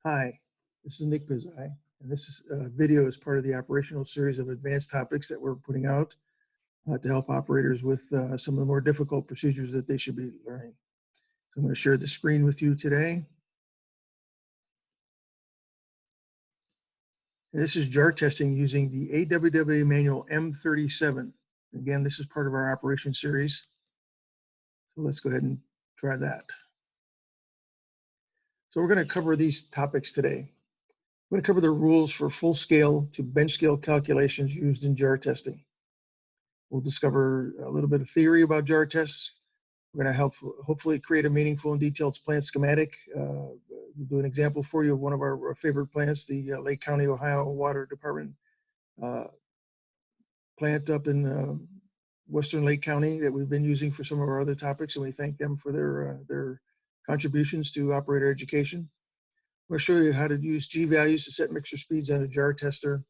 Hi, this is Nick Pizai, and video is part of the operational series of advanced topics that we're putting out to help operators with some of the more difficult procedures that they should be learning. So I'm going to share the screen with you today. And this is jar testing using the AWWA Manual M37. Again, this is part of our operation series. So let's go ahead and try that. So we're going to cover these topics today. We're going to cover the rules for full scale to bench scale calculations used in jar testing. We'll discover a little bit of theory about jar tests. We're going to hopefully create a meaningful and detailed plant schematic. We'll do an example for you of one of our favorite plants, the Lake County, Ohio Water Department plant up in Western Lake County that we've been using for some of our other topics, and we thank them for their contributions to operator education. We'll show you how to use G values to set mixer speeds on a jar tester,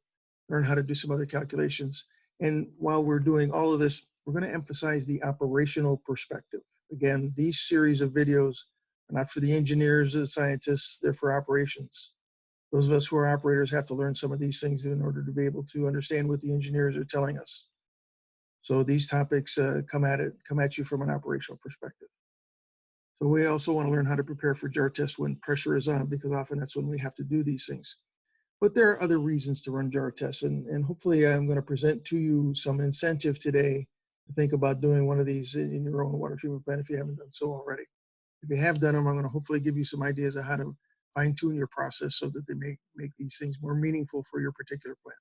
learn how to do some other calculations. And while we're doing all of this, we're going to emphasize the operational perspective. Again, these series of videos are not for the engineers or the scientists, they're for operations. Those of us who are operators have to learn some of these things in order to be able to understand what the engineers are telling us. So these topics come at you from an operational perspective. So we also want to learn how to prepare for jar tests when pressure is on, because often that's when we have to do these things. But there are other reasons to run jar tests, and hopefully I'm going to present to you some incentive today to think about doing one of these in your own water treatment plant if you haven't done so already. If you have done them, I'm going to hopefully give you some ideas of how to fine-tune your process so that they make these things more meaningful for your particular plant.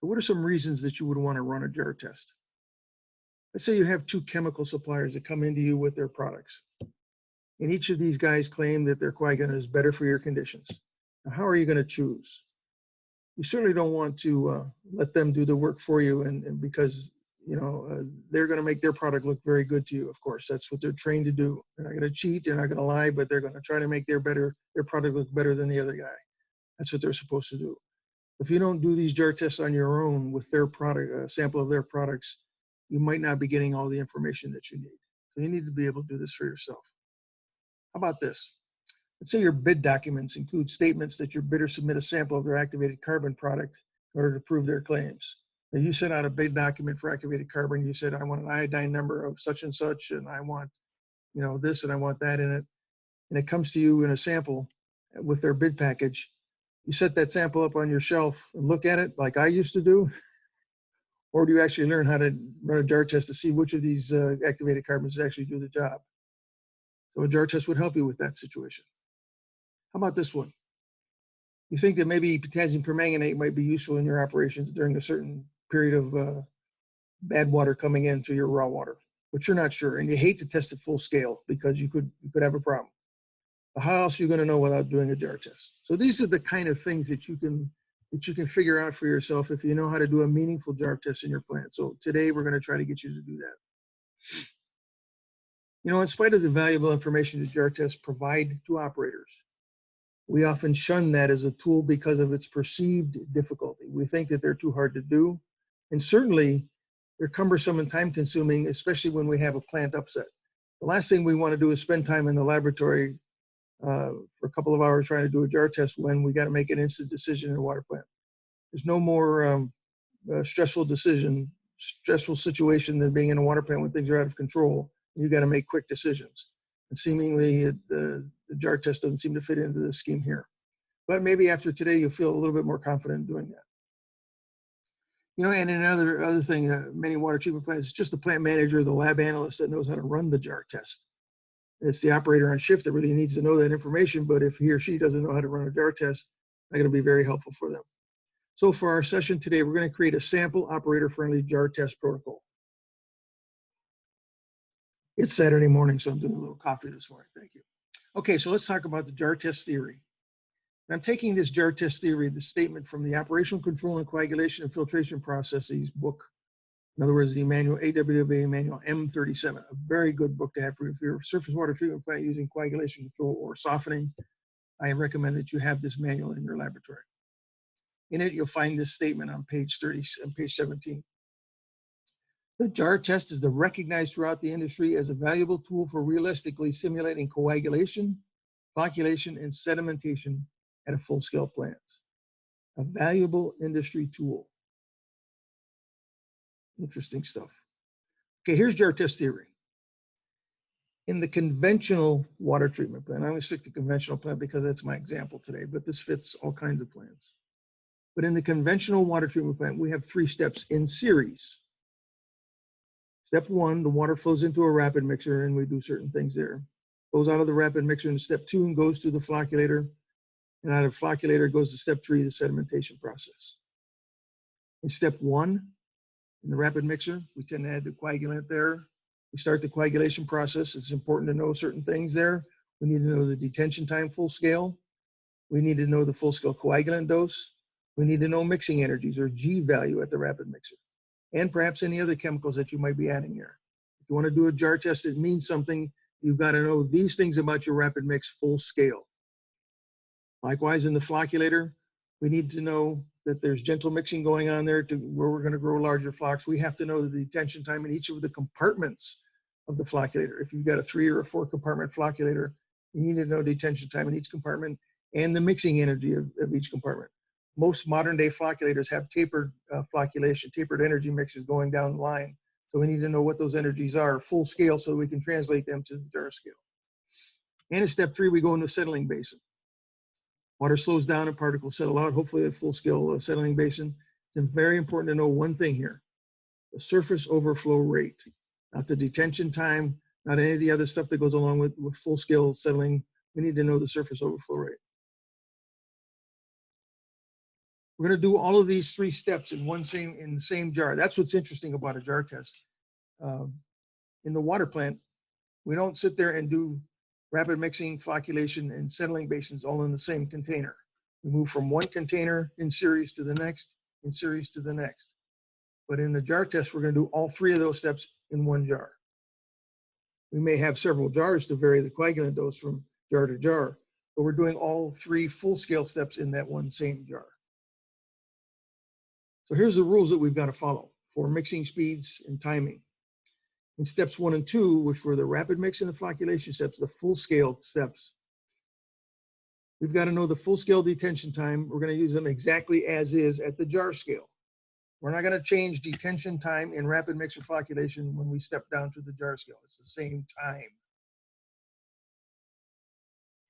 So what are some reasons that you would want to run a jar test? Let's say you have two chemical suppliers that come into you with their products. And each of these guys claim that their coagulant is better for your conditions. Now, how are you going to choose? You certainly don't want to let them do the work for you, and because they're going to make their product look very good to you. Of course, that's what they're trained to do. They're not going to cheat, they're not going to lie, but they're going to try to make their product look better than the other guy. That's what they're supposed to do. If you don't do these jar tests on your own with their product, sample of their products, you might not be getting all the information that you need. So you need to be able to do this for yourself. How about this? Let's say your bid documents include statements that your bidder submit a sample of their activated carbon product in order to prove their claims. Now you sent out a bid document for activated carbon. You said, I want an iodine number of such and such, and I want, this, and I want that in it. And it comes to you in a sample with their bid package. You set that sample up on your shelf and look at it like I used to do, or do you actually learn how to run a jar test to see which of these activated carbons actually do the job? So a jar test would help you with that situation. How about this one? You think that maybe potassium permanganate might be useful in your operations during a certain period of bad water coming into your raw water, but you're not sure, and you hate to test at full scale because you could have a problem. But how else are you going to know without doing a jar test? So these are the kind of things that you can figure out for yourself if you know how to do a meaningful jar test in your plant. So today we're going to try to get you to do that. In spite of the valuable information that jar tests provide to operators, we often shun that as a tool because of its perceived difficulty. We think that they're too hard to do, and certainly they're cumbersome and time consuming, especially when we have a plant upset. The last thing we want to do is spend time in the laboratory for a couple of hours trying to do a jar test when we got to make an instant decision in a water plant. There's no more stressful situation than being in a water plant when things are out of control. You got to make quick decisions. And seemingly the jar test doesn't seem to fit into the scheme here. But maybe after today, you'll feel a little bit more confident in doing that. And another thing, many water treatment plants, it's just the plant manager or the lab analyst that knows how to run the jar test. It's the operator on shift that really needs to know that information, but if he or she doesn't know how to run a jar test, that's going to be very helpful for them. So for our session today, we're going to create a sample operator-friendly jar test protocol. It's Saturday morning, so I'm doing a little coffee this morning. Thank you. Okay, so let's talk about the jar test theory. And I'm taking this jar test theory, the statement from the Operational Control and Coagulation and Filtration Processes book. In other words, the manual AWWA Manual M37, a very good book to have for your surface water treatment plant using coagulation control or softening. I recommend that you have this manual in your laboratory. In it, you'll find this statement on page 17. The jar test is recognized throughout the industry as a valuable tool for realistically simulating coagulation, flocculation, and sedimentation at a full-scale plant. A valuable industry tool. Interesting stuff. Okay, here's jar test theory. In the conventional water treatment plant, I'm going to stick to conventional plant because that's my example today, but this fits all kinds of plants. But in the conventional water treatment plant, we have 3 steps in series. Step 1, the water flows into a rapid mixer and we do certain things there. Goes out of the rapid mixer into step 2 and goes to the flocculator. And out of flocculator goes to step 3, the sedimentation process. In step 1, in the rapid mixer, we tend to add the coagulant there. We start the coagulation process. It's important to know certain things there. We need to know the detention time full scale. We need to know the full scale coagulant dose. We need to know mixing energies or G value at the rapid mixer, and perhaps any other chemicals that you might be adding there. If you want to do a jar test, it means something. You've got to know these things about your rapid mix full scale. Likewise, in the flocculator, we need to know that there's gentle mixing going on there to where we're going to grow larger flocks. We have to know the detention time in each of the compartments of the flocculator. If you've got a 3 or a 4 compartment flocculator, you need to know detention time in each compartment and the mixing energy of each compartment. Most modern day flocculators have tapered flocculation, tapered energy mixes going down the line. So we need to know what those energies are full scale so we can translate them to the jar scale. And in step 3, we go into a settling basin. Water slows down and particles settle out, hopefully at full scale settling basin. It's very important to know one thing here, the surface overflow rate, not the detention time, not any of the other stuff that goes along with full scale settling. We need to know the surface overflow rate. We're going to do all of these 3 steps in the same jar. That's what's interesting about a jar test. In the water plant, we don't sit there and do rapid mixing, flocculation, and settling basins all in the same container. We move from one container in series to the next, in series to the next. But in the jar test, we're going to do all 3 of those steps in one jar. We may have several jars to vary the coagulant dose from jar to jar, but we're doing all 3 full-scale steps in that one same jar. So here's the rules that we've got to follow for mixing speeds and timing. In steps 1 and 2, which were the rapid mix and the flocculation steps, the full-scale steps, we've got to know the full-scale detention time. We're going to use them exactly as is at the jar scale. We're not going to change detention time in rapid mix or flocculation when we step down to the jar scale. It's the same time.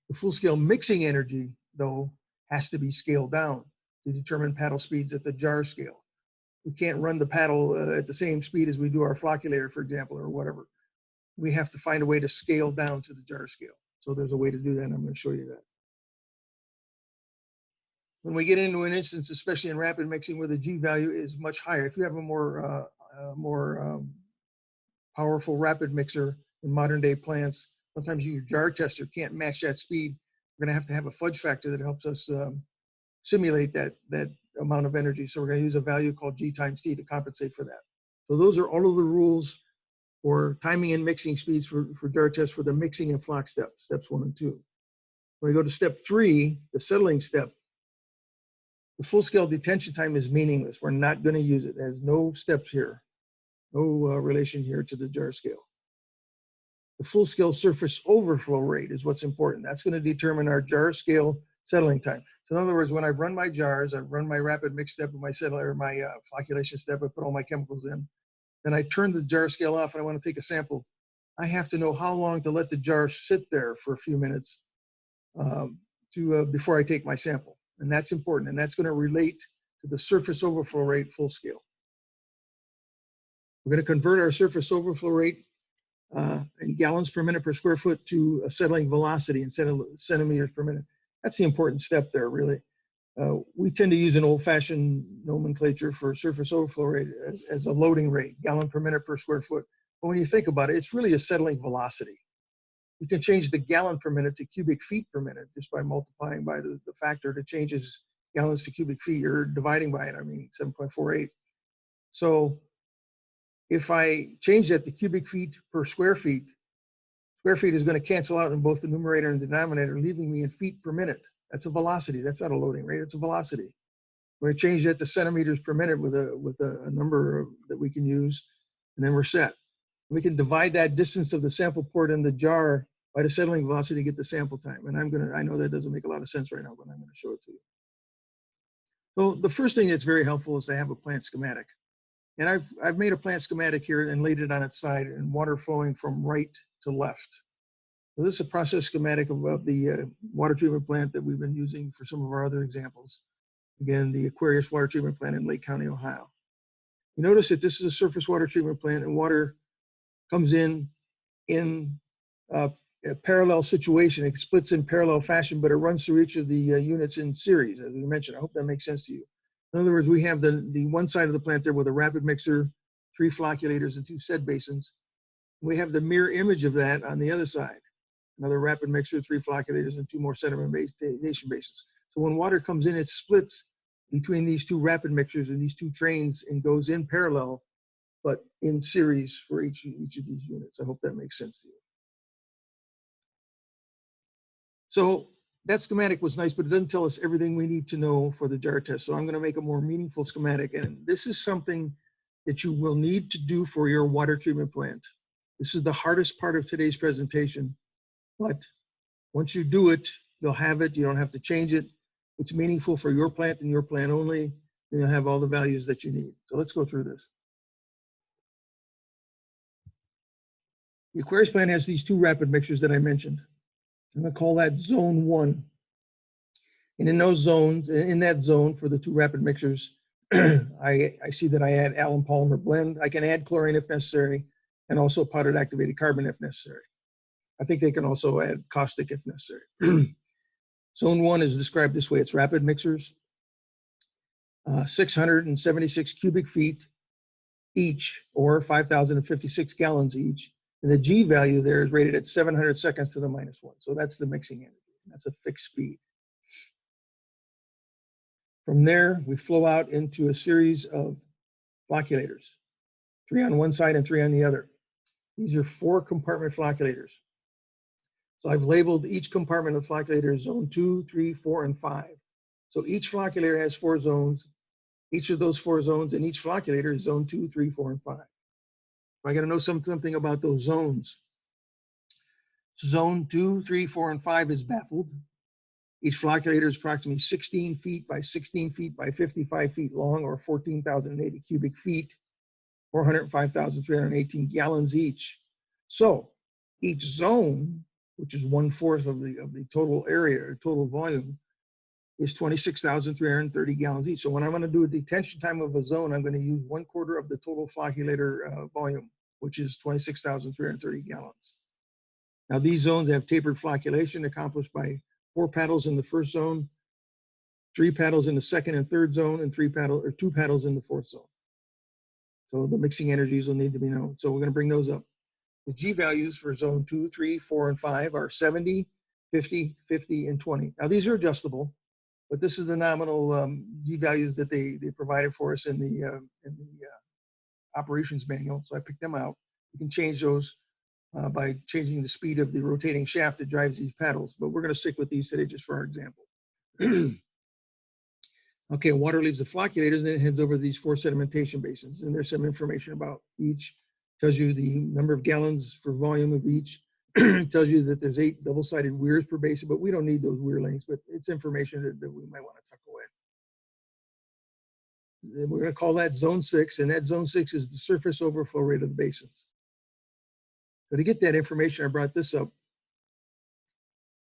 The full-scale mixing energy, though, has to be scaled down to determine paddle speeds at the jar scale. We can't run the paddle at the same speed as we do our flocculator, for example, or whatever. We have to find a way to scale down to the jar scale. So there's a way to do that, and I'm going to show you that. When we get into an instance, especially in rapid mixing, where the G value is much higher, if you have a more powerful rapid mixer in modern day plants, sometimes your jar tester can't match that speed. We're going to have a fudge factor that helps us simulate that amount of energy. So we're going to use a value called G times T to compensate for that. So those are all of the rules for timing and mixing speeds for jar tests for the mixing and flock steps 1 and 2. When we go to step 3, the settling step, the full-scale detention time is meaningless. We're not going to use it. There's no steps here, no relation here to the jar scale. The full-scale surface overflow rate is what's important. That's going to determine our jar scale settling time. So in other words, when I run my jars, I run my rapid mix step, my settler, my flocculation step, I put all my chemicals in, then I turn the jar scale off and I want to take a sample. I have to know how long to let the jar sit there for a few minutes before I take my sample. And that's important, and that's going to relate to the surface overflow rate full scale. We're going to convert our surface overflow rate in gallons per minute per square foot to a settling velocity instead of centimeters per minute. That's the important step there, really. We tend to use an old-fashioned nomenclature for surface overflow rate as a loading rate, gallon per minute per square foot. But when you think about it, it's really a settling velocity. You can change the gallon per minute to cubic feet per minute just by multiplying by the factor that changes gallons to cubic feet, or dividing by it, 7.48. So if I change that to cubic feet per square feet is going to cancel out in both the numerator and denominator, leaving me in feet per minute. That's a velocity. That's not a loading rate. It's a velocity. We're going to change that to centimeters per minute with a number that we can use, and then we're set. We can divide that distance of the sample port in the jar by the settling velocity to get the sample time. And I know that doesn't make a lot of sense right now, but I'm gonna show it to you. So the first thing that's very helpful is to have a plant schematic. And I've made a plant schematic here and laid it on its side and water flowing from right to left. So this is a process schematic of the water treatment plant that we've been using for some of our other examples. Again, the Aquarius water treatment plant in Lake County, Ohio. You notice that this is a surface water treatment plant and water comes in a parallel situation. It splits in parallel fashion, but it runs through each of the units in series, as we mentioned. I hope that makes sense to you. In other words, we have the one side of the plant there with a rapid mixer, 3 flocculators, and 2 set basins. We have the mirror image of that on the other side. Another rapid mixer, 3 flocculators, and 2 more sedimentation basins. So when water comes in, it splits between these 2 rapid mixers and these 2 trains and goes in parallel, but in series for each of these units. I hope that makes sense to you. So that schematic was nice, but it doesn't tell us everything we need to know for the jar test. So I'm going to make a more meaningful schematic. And this is something that you will need to do for your water treatment plant. This is the hardest part of today's presentation. But once you do it, you'll have it. You don't have to change it. It's meaningful for your plant and your plant only. And you'll have all the values that you need. So let's go through this. The Aquarius plant has these 2 rapid mixers that I mentioned. I'm going to call that zone 1. And in those zones, in that zone for the 2 rapid mixers, I see that I add alum polymer blend. I can add chlorine if necessary, and also powdered activated carbon if necessary. I think they can also add caustic if necessary. Zone 1 is described this way. It's rapid mixers, 676 cubic feet each, or 5,056 gallons each. And the G value there is rated at 700 seconds to the -1. So that's the mixing energy. That's a fixed speed. From there, we flow out into a series of flocculators, 3 on one side and 3 on the other. These are 4 compartment flocculators. So I've labeled each compartment of flocculators zone 2, 3, 4, and 5. So each flocculator has 4 zones. Each of those 4 zones in each flocculator is zone 2, 3, 4, and 5. I got to know something about those zones. Zone 2, 3, 4, and 5 is baffled. Each flocculator is approximately 16 feet by 16 feet by 55 feet long, or 14,080 cubic feet, 405,318 gallons each. So each zone, which is 1/4 of the total area or total volume, is 26,330 gallons each. So when I'm going to do a detention time of a zone, I'm going to use 1/4 of the total flocculator volume, which is 26,330 gallons. Now these zones have tapered flocculation accomplished by 4 paddles in the first zone, 3 paddles in the second and third zone, and 2 paddles in the fourth zone. So the mixing energies will need to be known. So we're going to bring those up. The G values for zone 2, 3, 4, and 5 are 70, 50, 50, and 20. Now these are adjustable, but this is the nominal G values that they provided for us in the operations manual. So I picked them out. You can change those by changing the speed of the rotating shaft that drives these paddles, but we're going to stick with these today just for our example. Okay, water leaves the flocculators and then it heads over to these 4 sedimentation basins, and there's some information about each. Tells you the number of gallons for volume of each. Tells you that there's 8 double-sided weirs per basin, but we don't need those weir lengths, but it's information that we might want to tuck away. Then we're going to call that zone 6, and that zone 6 is the surface overflow rate of the basins. So to get that information, I brought this up.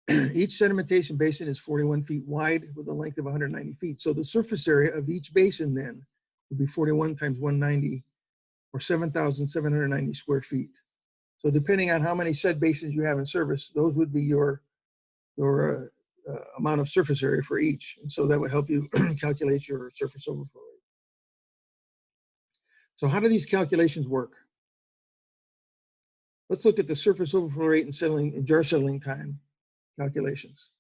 Each sedimentation basin is 41 feet wide with a length of 190 feet. So the surface area of each basin then would be 41 times 190, or 7,790 square feet. So depending on how many sed basins you have in service, those would be your amount of surface area for each. And so that would help you calculate your surface overflow rate. So how do these calculations work? Let's look at the surface overflow rate and jar settling time calculations.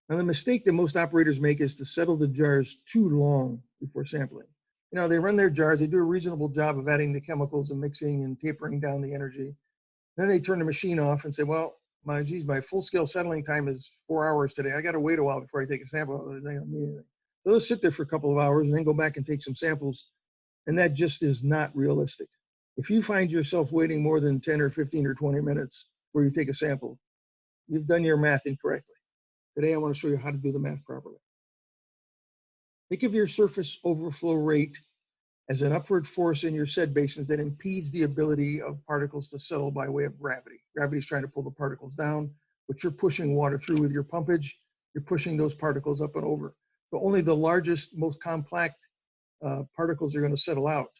Now the mistake that most operators make is to settle the jars too long before sampling. You know, they run their jars, they do a reasonable job of adding the chemicals and mixing and tapering down the energy. Then they turn the machine off and say, well, my full-scale settling time is 4 hours today. I got to wait a while before I take a sample. So they'll sit there for a couple of hours and then go back and take some samples. And that just is not realistic. If you find yourself waiting more than 10 or 15 or 20 minutes, where you take a sample, you've done your math incorrectly. Today, I want to show you how to do the math properly. Think of your surface overflow rate as an upward force in your set basins that impedes the ability of particles to settle by way of gravity. Gravity is trying to pull the particles down, but you're pushing water through with your pumpage. You're pushing those particles up and over. But only the largest, most compact particles are going to settle out.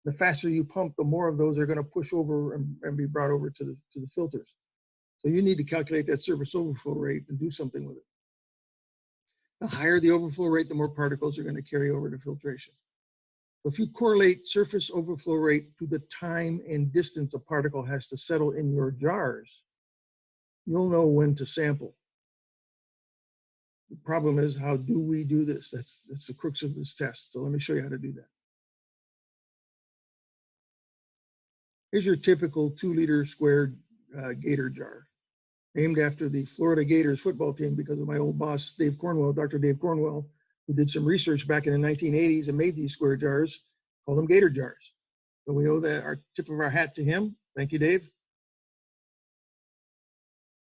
The faster you pump, the more of those are going to push over and be brought over to the filters. So you need to calculate that surface overflow rate and do something with it. The higher the overflow rate, the more particles are going to carry over to filtration. So if you correlate surface overflow rate to the time and distance a particle has to settle in your jars, you'll know when to sample. The problem is, how do we do this? That's the crux of this test. So let me show you how to do that. Here's your typical 2-liter square Gator jar, named after the Florida Gators football team because of my old boss, Dave Cornwell, Dr. Dave Cornwell, who did some research back in the 1980s and made these square jars, called them Gator jars. So we owe that, our tip of our hat to him. Thank you, Dave.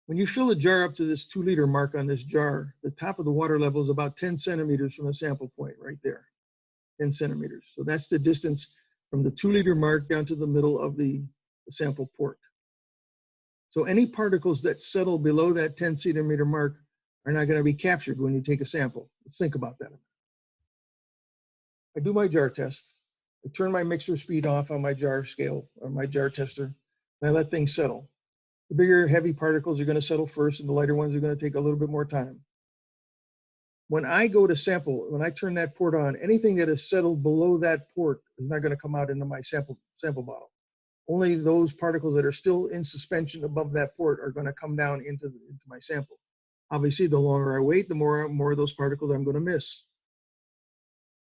When you fill a jar up to this 2-liter mark on this jar, the top of the water level is about 10 centimeters from the sample point right there, 10 centimeters. So that's the distance from the 2-liter mark down to the middle of the sample port. So any particles that settle below that 10 centimeter mark are not going to be captured when you take a sample. Let's think about that. I do my jar test. I turn my mixer speed off on my jar scale or my jar tester, and I let things settle. The bigger, heavy particles are going to settle first, and the lighter ones are going to take a little bit more time. When I go to sample, when I turn that port on, anything that is settled below that port is not going to come out into my sample bottle. Only those particles that are still in suspension above that port are going to come down into my sample. Obviously, the longer I wait, the more of those particles I'm going to miss.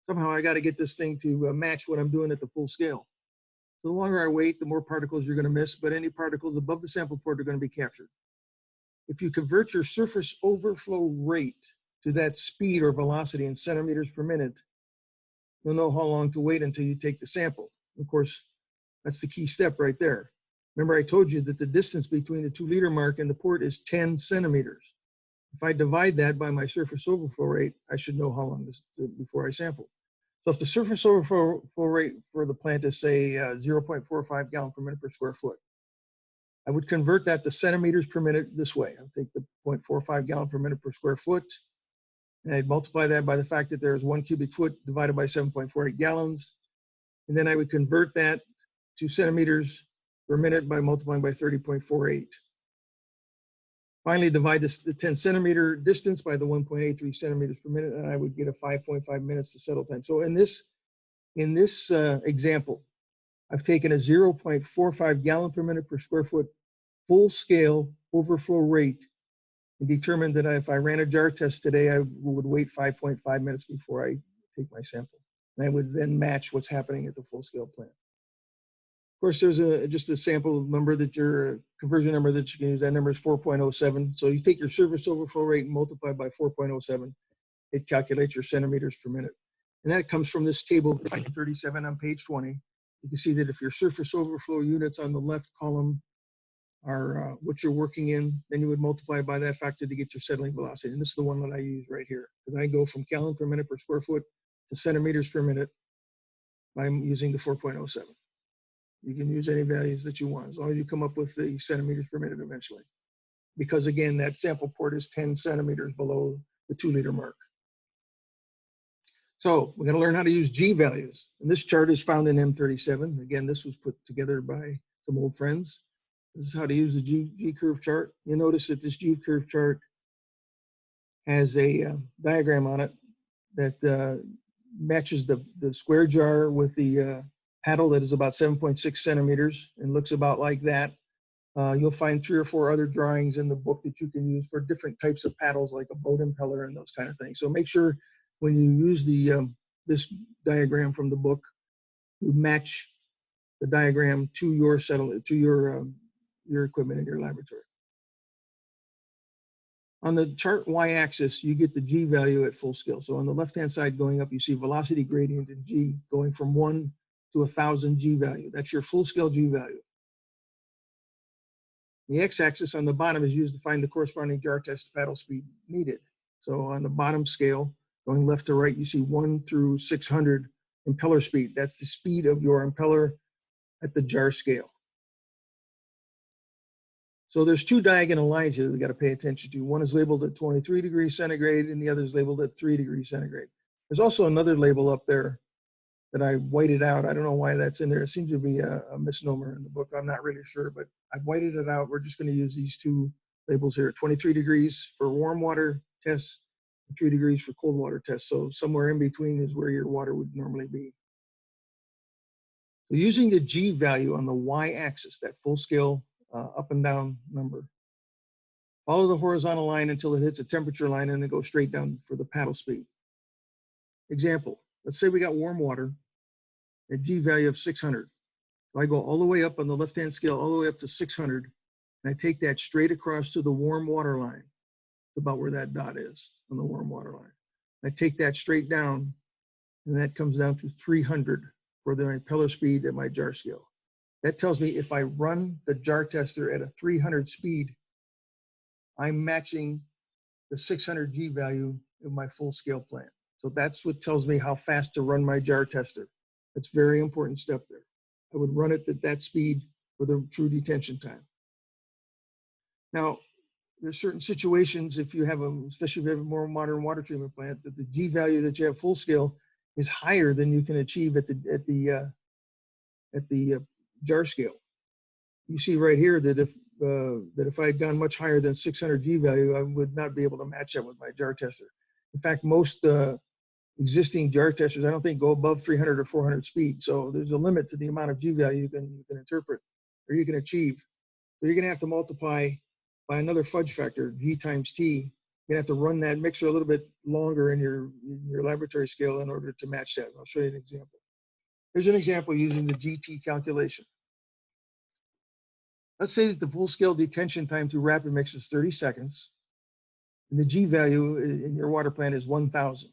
Somehow I got to get this thing to match what I'm doing at the full scale. So the longer I wait, the more particles you're going to miss, but any particles above the sample port are going to be captured. If you convert your surface overflow rate to that speed or velocity in centimeters per minute, you'll know how long to wait until you take the sample. Of course, that's the key step right there. Remember, I told you that the distance between the 2-liter mark and the port is 10 centimeters. If I divide that by my surface overflow rate, I should know how long before I sample. So if the surface overflow rate for the plant is, say, 0.45 gallon per minute per square foot, I would convert that to centimeters per minute this way. I'll take the 0.45 gallon per minute per square foot, and I'd multiply that by the fact that there's 1 cubic foot divided by 7.48 gallons. And then I would convert that to centimeters per minute by multiplying by 30.48. Finally, divide the 10 centimeter distance by the 1.83 centimeters per minute, and I would get a 5.5 minutes to settle time. So in this example, I've taken a 0.45 gallon per minute per square foot full scale overflow rate and determined that if I ran a jar test today, I would wait 5.5 minutes before I take my sample. And I would then match what's happening at the full scale plant. Of course, there's just a sample number that your conversion number that you can use. That number is 4.07. So you take your surface overflow rate and multiply by 4.07. It calculates your centimeters per minute. And that comes from this table 37 on page 20. You can see that if your surface overflow units on the left column are what you're working in, then you would multiply by that factor to get your settling velocity. And this is the one that I use right here, because I go from gallon per minute per square foot to centimeters per minute by using the 4.07. You can use any values that you want, as long as you come up with the centimeters per minute eventually. Because again, that sample port is 10 centimeters below the 2-liter mark. So we're going to learn how to use G values. And this chart is found in M37. Again, this was put together by some old friends. This is how to use the G curve chart. You'll notice that this G curve chart has a diagram on it that matches the square jar with the paddle that is about 7.6 centimeters and looks about like that. You'll find 3 or 4 other drawings in the book that you can use for different types of paddles, like a boat impeller and those kind of things. So make sure when you use the this diagram from the book, you match the diagram to your settlement, to your equipment in your laboratory. On the chart y-axis, you get the G value at full scale. So on the left-hand side going up, you see velocity gradient in G going from 1 to 1,000 G value. That's your full scale G value. The x-axis on the bottom is used to find the corresponding jar test paddle speed needed. So on the bottom scale, going left to right, you see 1 through 600 impeller speed. That's the speed of your impeller at the jar scale. So there's two diagonal lines here that we got to pay attention to. One is labeled at 23 degrees centigrade and the other is labeled at 3 degrees centigrade. There's also another label up there that I whited out. I don't know why that's in there. It seems to be a misnomer in the book. I'm not really sure, but I've whited it out. We're just going to use these two labels here, 23 degrees for warm water tests, and 3 degrees for cold water tests. So somewhere in between is where your water would normally be. So using the G value on the y-axis, that full scale up and down number, follow the horizontal line until it hits a temperature line and then go straight down for the paddle speed. Example, let's say we got warm water, a G value of 600. So I go all the way up on the left-hand scale, all the way up to 600, and I take that straight across to the warm water line. It's about where that dot is on the warm water line. I take that straight down, and that comes down to 300 for the impeller speed at my jar scale. That tells me if I run the jar tester at a 300 speed, I'm matching the 600 G value in my full scale plant. So that's what tells me how fast to run my jar tester. That's a very important step there. I would run it at that speed for the true detention time. Now, there's certain situations, if you have especially if you have a more modern water treatment plant, that the G value that you have full scale is higher than you can achieve at the jar scale. You see right here that if I had gone much higher than 600 G value, I would not be able to match that with my jar tester. In fact, most existing jar testers, I don't think, go above 300 or 400 speed. So there's a limit to the amount of G value you can interpret or you can achieve. So you're going to have to multiply by another fudge factor, G times T. You're going to have to run that mixer a little bit longer in your laboratory scale in order to match that. I'll show you an example. Here's an example using the GT calculation. Let's say that the full scale detention time to rapid mix is 30 seconds, and the G value in your water plant is 1,000.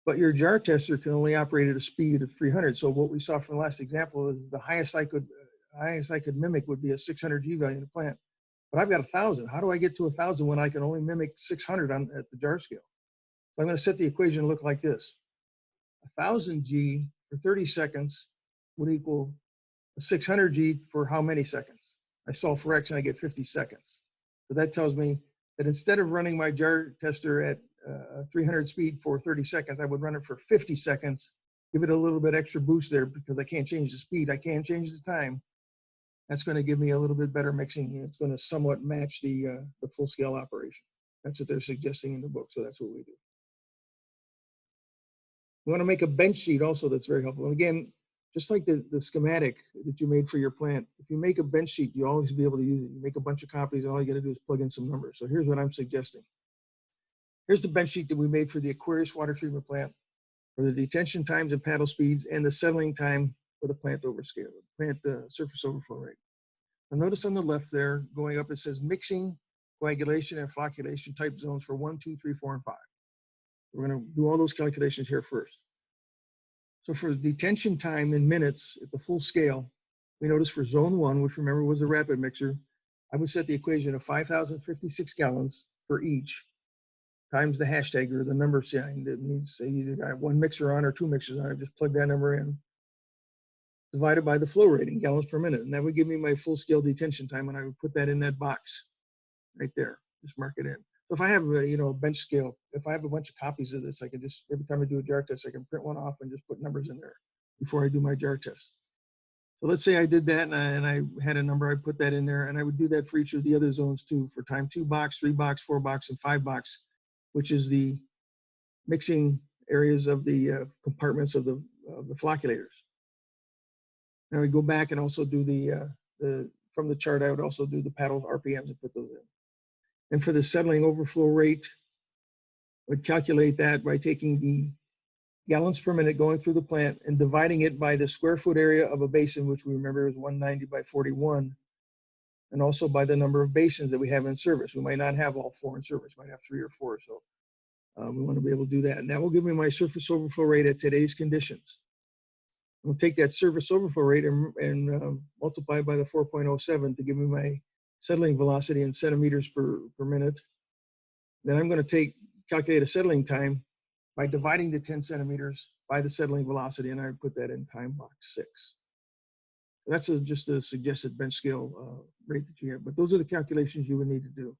But your jar tester can only operate at a speed of 300. So what we saw from the last example is the highest I could mimic would be a 600 G value in the plant. But I've got 1,000. How do I get to 1,000 when I can only mimic 600 at the jar scale? So I'm going to set the equation to look like this. 1,000 G for 30 seconds would equal a 600 G for how many seconds? I solve for X and I get 50 seconds. So that tells me that instead of running my jar tester at 300 speed for 30 seconds, I would run it for 50 seconds, give it a little bit extra boost there because I can't change the speed. I can't change the time. That's going to give me a little bit better mixing. It's going to somewhat match the full scale operation. That's what they're suggesting in the book. So that's what we do. We want to make a bench sheet also that's very helpful. And again, just like the schematic that you made for your plant, if you make a bench sheet, you'll always be able to use it. You make a bunch of copies and all you got to do is plug in some numbers. So here's what I'm suggesting. Here's the bench sheet that we made for the Aquarius water treatment plant for the detention times and paddle speeds and the settling time for the plant overscale, plant surface overflow rate. Now notice on the left there, going up, it says mixing, coagulation, and flocculation type zones for 1, 2, 3, 4, and 5. We're going to do all those calculations here first. So for the detention time in minutes at the full scale, we notice for zone 1, which remember was a rapid mixer, I would set the equation of 5,056 gallons for each times the hashtag or the number sign that means either I have one mixer on or two mixers on. I just plug that number in, divided by the flow rate in gallons per minute. And that would give me my full scale detention time, and I would put that in that box right there. Just mark it in. So if I have a bench scale, if I have a bunch of copies of this, I can just, every time I do a jar test, I can print one off and just put numbers in there before I do my jar test. So let's say I did that and I had a number, I put that in there, and I would do that for each of the other zones too, for time 2 box, 3 box, 4 box, and 5 box, which is the mixing areas of the compartments of the flocculators. Now we go back and also do from the chart, I would also do the paddle RPMs and put those in. And for the settling overflow rate, I would calculate that by taking the gallons per minute going through the plant and dividing it by the square foot area of a basin, which we remember is 190 by 41, and also by the number of basins that we have in service. We might not have all 4 in service, we might have 3 or 4. So we want to be able to do that. And that will give me my surface overflow rate at today's conditions. We'll take that surface overflow rate and multiply by the 4.07 to give me my settling velocity in centimeters per minute. Then I'm going to calculate a settling time by dividing the 10 centimeters by the settling velocity, and I put that in time box 6. That's just a suggested bench scale rate that you have, but those are the calculations you would need to do.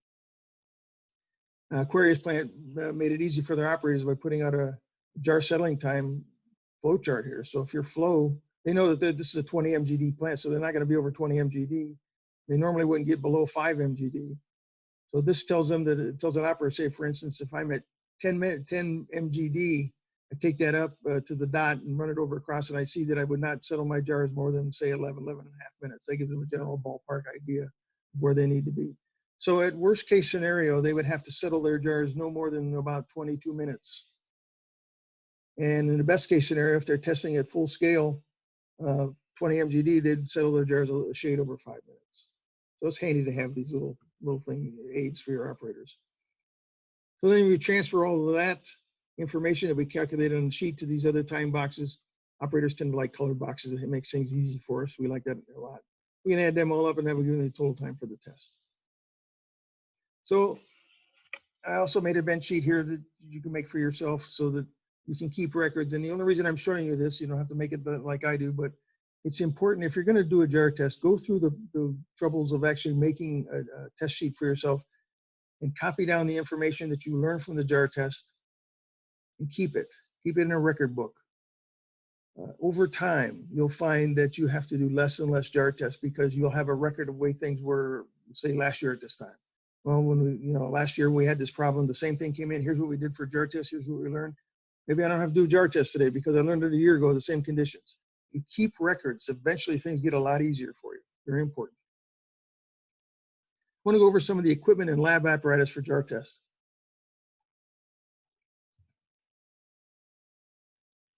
Aquarius plant made it easy for their operators by putting out a jar settling time flow chart here. So if your flow, they know that this is a 20 MGD plant, so they're not going to be over 20 MGD. They normally wouldn't get below 5 MGD. So this tells them that it tells an operator, say, for instance, if I'm at 10 MGD, I take that up to the dot and run it over across, and I see that I would not settle my jars more than, say, 11 and a half minutes. That gives them a general ballpark idea of where they need to be. So at worst case scenario, they would have to settle their jars no more than about 22 minutes. And in the best case scenario, if they're testing at full scale, 20 MGD, they'd settle their jars a shade over 5 minutes. So it's handy to have these little aids for your operators. So then we transfer all of that information that we calculated on the sheet to these other time boxes. Operators tend to like colored boxes. It makes things easy for us. We like that a lot. We can add them all up and have a given the total time for the test. So I also made a bench sheet here that you can make for yourself so that you can keep records. And the only reason I'm showing you this, you don't have to make it like I do, but it's important if you're going to do a jar test, go through the troubles of actually making a test sheet for yourself and copy down the information that you learned from the jar test and keep it in a record book. Over time, you'll find that you have to do less and less jar tests because you'll have a record of way things were, say, last year at this time. Well, when last year we had this problem, the same thing came in. Here's what we did for jar tests. Here's what we learned. Maybe I don't have to do a jar test today because I learned it a year ago, the same conditions. You keep records. Eventually, things get a lot easier for you. Very important. I want to go over some of the equipment and lab apparatus for jar tests.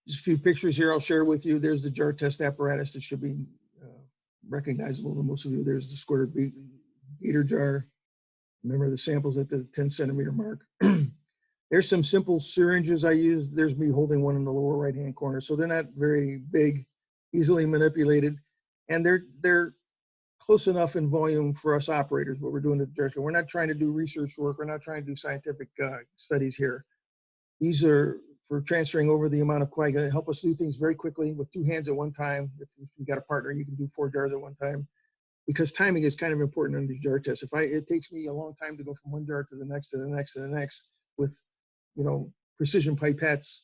Just a few pictures here I'll share with you. There's the jar test apparatus that should be recognizable to most of you. There's the square Gator Jar. Remember the samples at the 10 centimeter mark. There's some simple syringes I use. There's me holding one in the lower right-hand corner. So they're not very big, easily manipulated. And they're close enough in volume for us operators, what we're doing at the jar. We're not trying to do research work. We're not trying to do scientific studies here. These are for transferring over the amount of coagulation, help us do things very quickly with 2 hands at one time. If you've got a partner, you can do 4 jars at one time. Because timing is kind of important on these jar tests. It takes me a long time to go from one jar to the next, to the next, to the next with, precision pipettes.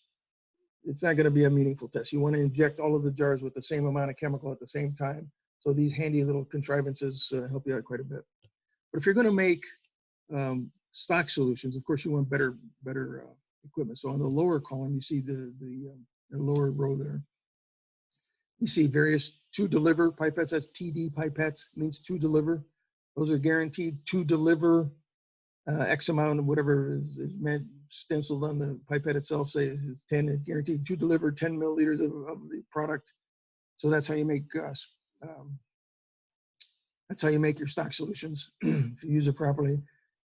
It's not going to be a meaningful test. You want to inject all of the jars with the same amount of chemical at the same time. So these handy little contrivances help you out quite a bit. But if you're going to make stock solutions, of course, you want better equipment. So on the lower column, you see the lower row there. You see various to deliver pipettes. That's TD pipettes, means to deliver. Those are guaranteed to deliver X amount of whatever is meant, stenciled on the pipette itself. Say it's 10, it's guaranteed to deliver 10 milliliters of the product. So that's how you make your stock solutions if you use it properly.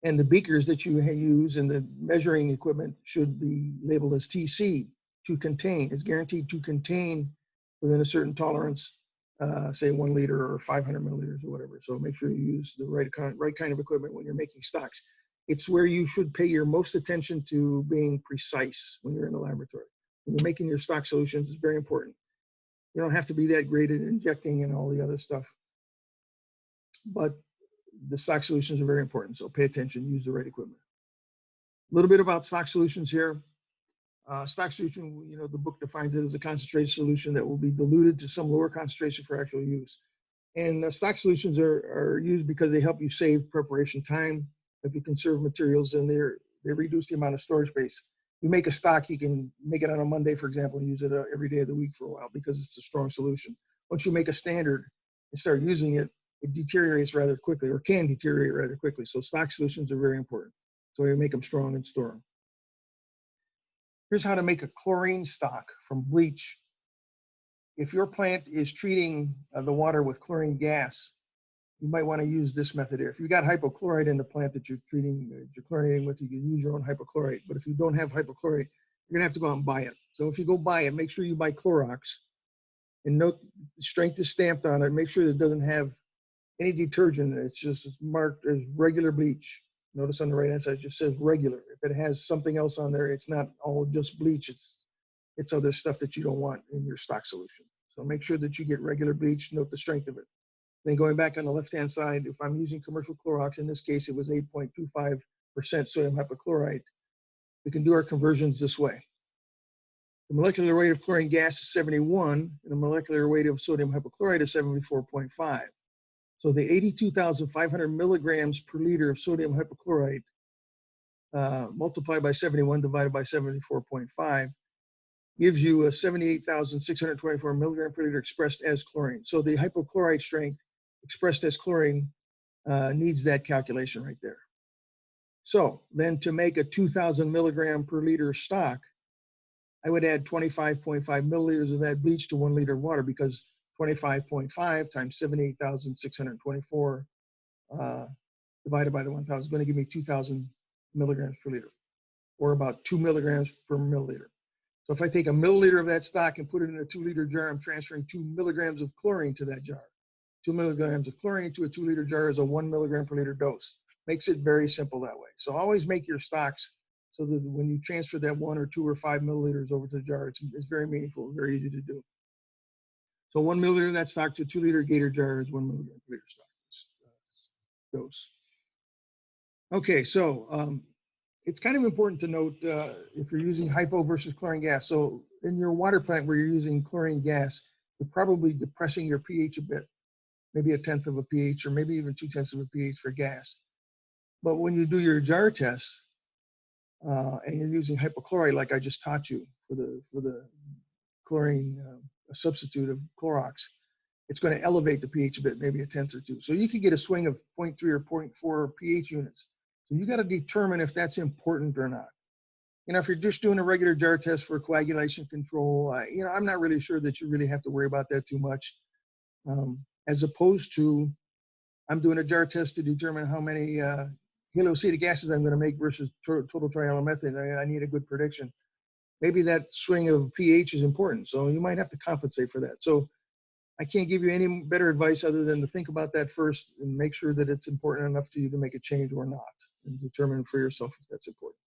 And the beakers that you use and the measuring equipment should be labeled as TC, to contain. It's guaranteed to contain within a certain tolerance, say 1 liter or 500 milliliters or whatever. So make sure you use the right kind of equipment when you're making stocks. It's where you should pay your most attention to being precise when you're in the laboratory. When you're making your stock solutions, it's very important. You don't have to be that great at injecting and all the other stuff, but the stock solutions are very important. So pay attention, use the right equipment. A little bit about stock solutions here. Stock solution, the book defines it as a concentrated solution that will be diluted to some lower concentration for actual use. And stock solutions are used because they help you save preparation time, help you conserve materials, and they reduce the amount of storage space. You make a stock, you can make it on a Monday, for example, and use it every day of the week for a while because it's a strong solution. Once you make a standard and start using it, it deteriorates rather quickly, or can deteriorate rather quickly. So stock solutions are very important. So you make them strong and store them. Here's how to make a chlorine stock from bleach. If your plant is treating the water with chlorine gas, you might want to use this method here. If you've got hypochlorite in the plant that you're treating, you're chlorinating with, you can use your own hypochlorite. But if you don't have hypochlorite, you're going to have to go out and buy it. So if you go buy it, make sure you buy Clorox. And note the strength is stamped on it. Make sure that it doesn't have any detergent, it's marked as regular bleach. Notice on the right hand side, it just says regular. If it has something else on there, it's not all just bleach. It's other stuff that you don't want in your stock solution. So make sure that you get regular bleach, note the strength of it. Then going back on the left-hand side, if I'm using commercial Clorox, in this case, it was 8.25% sodium hypochlorite. We can do our conversions this way. The molecular weight of chlorine gas is 71, and the molecular weight of sodium hypochlorite is 74.5. So the 82,500 milligrams per liter of sodium hypochlorite multiplied by 71 divided by 74.5 gives you a 78,624 milligram per liter expressed as chlorine. So the hypochlorite strength expressed as chlorine needs that calculation right there. So then to make a 2,000 milligram per liter stock, I would add 25.5 milliliters of that bleach to 1 liter of water, because 25.5 times 78,624 divided by the 1,000 is going to give me 2,000 milligrams per liter, or about 2 milligrams per milliliter. So if I take a milliliter of that stock and put it in a 2-liter jar, I'm transferring 2 milligrams of chlorine to that jar. 2 milligrams of chlorine to a 2-liter jar is a 1 milligram per liter dose. Makes it very simple that way. So always make your stocks so that when you transfer that 1 or 2 or 5 milliliters over to the jar, it's very meaningful, very easy to do. So 1 milliliter of that stock to a 2-liter Gator jar is 1 milligram per liter stock dose. Okay, so it's kind of important to note if you're using hypo versus chlorine gas. So in your water plant where you're using chlorine gas, you're probably depressing your pH a bit, maybe 1/10 of a pH, or maybe even 2/10 of a pH for gas. But when you do your jar tests and you're using hypochlorite, like I just taught you for the chlorine substitute of Clorox, it's going to elevate the pH a bit, maybe 1/10 or 2. So you could get a swing of 0.3 or 0.4 pH units. So you got to determine if that's important or not. You know, if you're just doing a regular jar test for coagulation control, I'm not really sure that you really have to worry about that too much. As opposed to, I'm doing a jar test to determine how many haloacetic gases I'm going to make versus total trialomethane. I need a good prediction. Maybe that swing of pH is important, so you might have to compensate for that. So I can't give you any better advice other than to think about that first and make sure that it's important enough to you to make a change or not, and determine for yourself if that's important.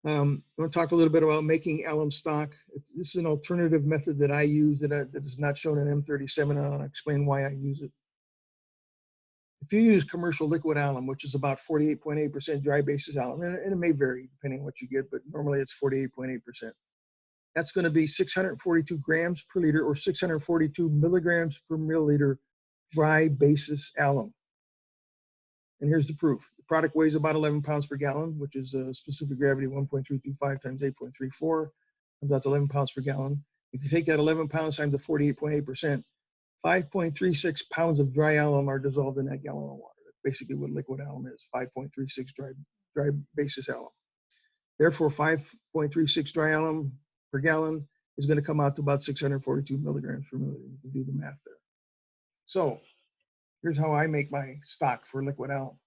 I'm going to talk a little bit about making alum stock. This is an alternative method that I use that is not shown in M37, and I'll explain why I use it. If you use commercial liquid alum, which is about 48.8% dry basis alum, and it may vary depending on what you get, but normally it's 48.8%. That's going to be 642 grams per liter, or 642 milligrams per milliliter dry basis alum. And here's the proof. The product weighs about 11 pounds per gallon, which is a specific gravity of 1.325 times 8.34. That's 11 pounds per gallon. If you take that 11 pounds times the 48.8%, 5.36 pounds of dry alum are dissolved in that gallon of water. That's basically what liquid alum is, 5.36 dry basis alum. Therefore, 5.36 dry alum per gallon is going to come out to about 642 milligrams per milliliter. You can do the math there. So here's how I make my stock for liquid alum.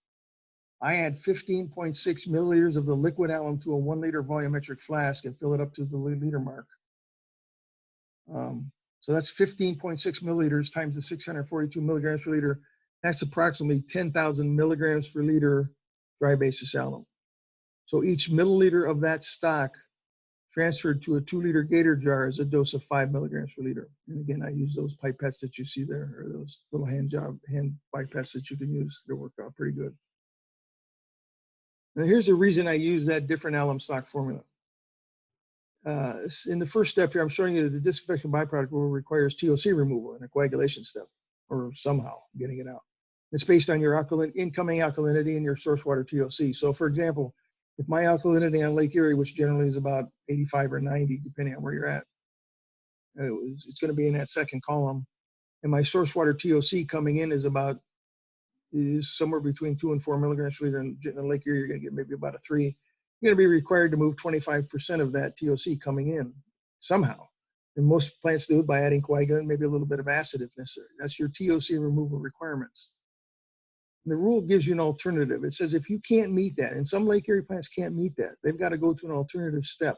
I add 15.6 milliliters of the liquid alum to a 1 liter volumetric flask and fill it up to the liter mark. So that's 15.6 milliliters times the 642 milligrams per liter. That's approximately 10,000 milligrams per liter dry basis alum. So each milliliter of that stock transferred to a 2-liter Gator jar is a dose of 5 milligrams per liter. And again, I use those pipettes that you see there, or those little hand pipettes that you can use. They work out pretty good. Now here's the reason I use that different alum stock formula. In the first step here, I'm showing you that the disinfection byproduct requires TOC removal in a coagulation step, or somehow getting it out. It's based on your incoming alkalinity and your source water TOC. So for example, if my alkalinity on Lake Erie, which generally is about 85 or 90, depending on where you're at, it's going to be in that second column. And my source water TOC coming in is somewhere between 2 and 4 milligrams per liter. In Lake Erie, you're going to get maybe about a 3. You're going to be required to move 25% of that TOC coming in somehow. And most plants do it by adding coagulant, maybe a little bit of acid if necessary. That's your TOC removal requirements. And the rule gives you an alternative. It says if you can't meet that, and some Lake Erie plants can't meet that, they've got to go to an alternative step.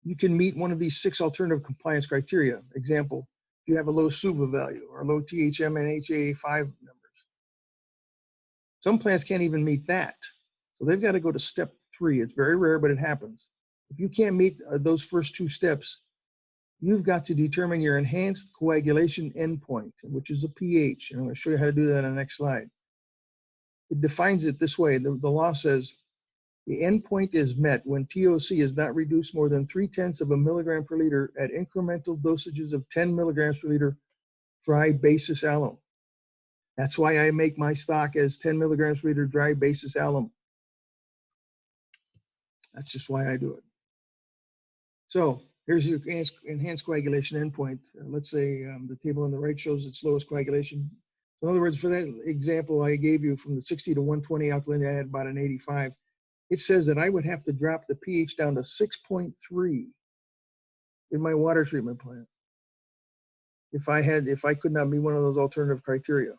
You can meet one of these 6 alternative compliance criteria. Example, if you have a low SUVA value or low THM and HAA5 numbers. Some plants can't even meet that. So they've got to go to step 3. It's very rare, but it happens. If you can't meet those first 2 steps, you've got to determine your enhanced coagulation endpoint, which is a pH. And I'm going to show you how to do that on the next slide. It defines it this way. The law says the endpoint is met when TOC is not reduced more than 0.3 of a milligram per liter at incremental dosages of 10 milligrams per liter dry basis alum. That's why I make my stock as 10 milligrams per liter dry basis alum. That's just why I do it. So here's your enhanced coagulation endpoint. Let's say the table on the right shows its lowest coagulation. In other words, for that example I gave you from the 60 to 120 alkalinity, I had about an 85. It says that I would have to drop the pH down to 6.3 in my water treatment plant if I could not meet one of those alternative criteria.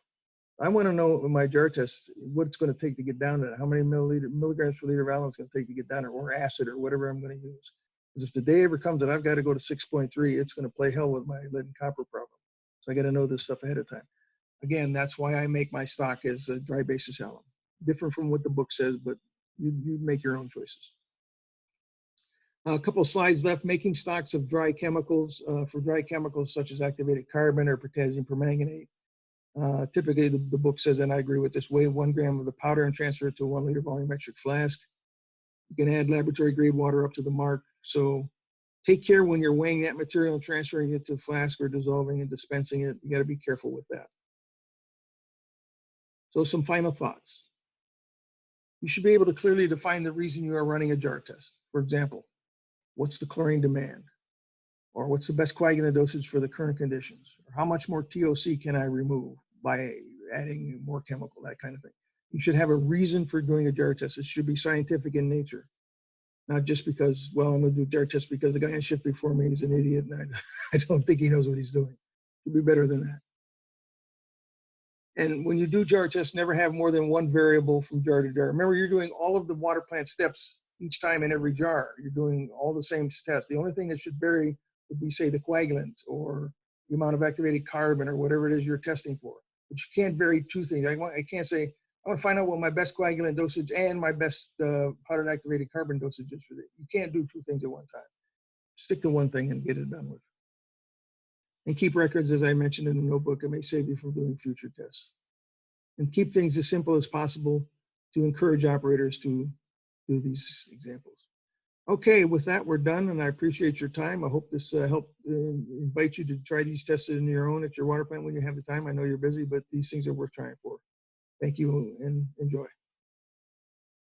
I want to know in my jar test what it's going to take to get down to that, how many milligrams per liter of alum it's going to take to get down there, or acid, or whatever I'm going to use. Because if the day ever comes that I've got to go to 6.3, it's going to play hell with my lead and copper problem. So I got to know this stuff ahead of time. Again, that's why I make my stock as a dry basis alum. Different from what the book says, but you make your own choices. A couple of slides left. Making stocks of dry chemicals for dry chemicals such as activated carbon or potassium permanganate. Typically, the book says, and I agree with this, weigh 1 gram of the powder and transfer it to a 1 liter volumetric flask. You can add laboratory grade water up to the mark. So take care when you're weighing that material and transferring it to a flask or dissolving and dispensing it. You got to be careful with that. So some final thoughts. You should be able to clearly define the reason you are running a jar test. For example, what's the chlorine demand? Or what's the best coagulant dosage for the current conditions? Or how much more TOC can I remove by adding more chemical, that kind of thing. You should have a reason for doing a jar test. It should be scientific in nature. Not just because, well, I'm going to do a jar test because the guy on shift before me is an idiot and I don't think he knows what he's doing. It should be better than that. And when you do jar tests, never have more than 1 variable from jar to jar. Remember, you're doing all of the water plant steps each time in every jar. You're doing all the same tests. The only thing that should vary would be, say, the coagulant or the amount of activated carbon or whatever it is you're testing for. But you can't vary 2 things. I can't say, I want to find out what my best coagulant dosage and my best powdered activated carbon dosage is for that. You can't do 2 things at one time. Stick to one thing and get it done with. And keep records, as I mentioned in the notebook. It may save you from doing future tests. And keep things as simple as possible to encourage operators to do these examples. Okay, with that, we're done, and I appreciate your time. I hope this helped invite you to try these tests on your own at your water plant when you have the time. I know you're busy, but these things are worth trying for. Thank you, and enjoy.